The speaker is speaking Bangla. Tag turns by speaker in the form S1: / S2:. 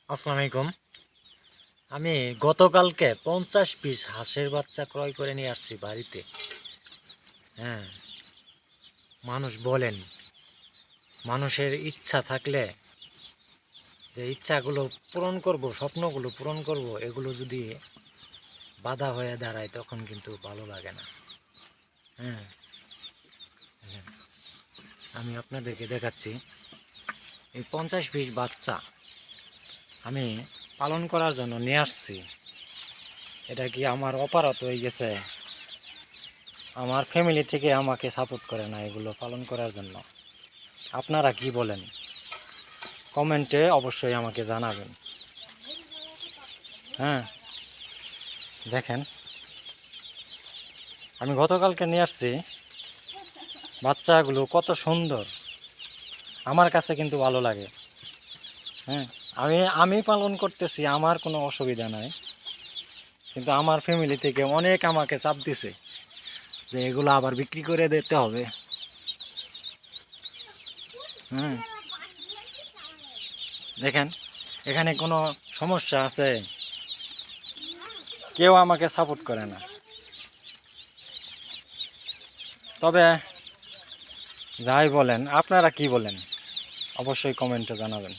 S1: আসসালামু আলাইকুম। আমি গতকালকে 50 পিস হাঁসের বাচ্চা ক্রয় করে নিয়ে আসছি বাড়িতে। হ্যাঁ, মানুষ বলেন মানুষের ইচ্ছা থাকলে যে ইচ্ছাগুলো পূরণ করব, স্বপ্নগুলো পূরণ করব, এগুলো যদি বাধা হয়ে দাঁড়ায় তখন কিন্তু ভালো লাগে না। হ্যাঁ, আমি আপনাদেরকে দেখাচ্ছি এই 50 পিস বাচ্চা আমি পালন করার জন্য নিয়ে আসছি। এটা কি আমার অপারত হয়ে গেছে? আমার ফ্যামিলি থেকে আমাকে সাপোর্ট করে না এগুলো পালন করার জন্য। আপনারা কি বলেন? কমেন্টে অবশ্যই আমাকে জানাবেন। হ্যাঁ, দেখেন আমি গতকালকে নিয়ে আসছি, বাচ্চাগুলো কত সুন্দর, আমার কাছে কিন্তু ভালো লাগে। হ্যাঁ, আমি আমি পালন করতেছি, আমার কোনো অসুবিধা নাই, কিন্তু আমার ফ্যামিলি থেকে অনেক আমাকে চাপ দিছে যে এগুলো আবার বিক্রি করে দিতে হবে। হুম, দেখেন এখানে কোনো সমস্যা আছে? কেউ আমাকে সাপোর্ট করে না। তবে যাই বলেন, আপনারা কি বলেন অবশ্যই কমেন্টে জানাবেন।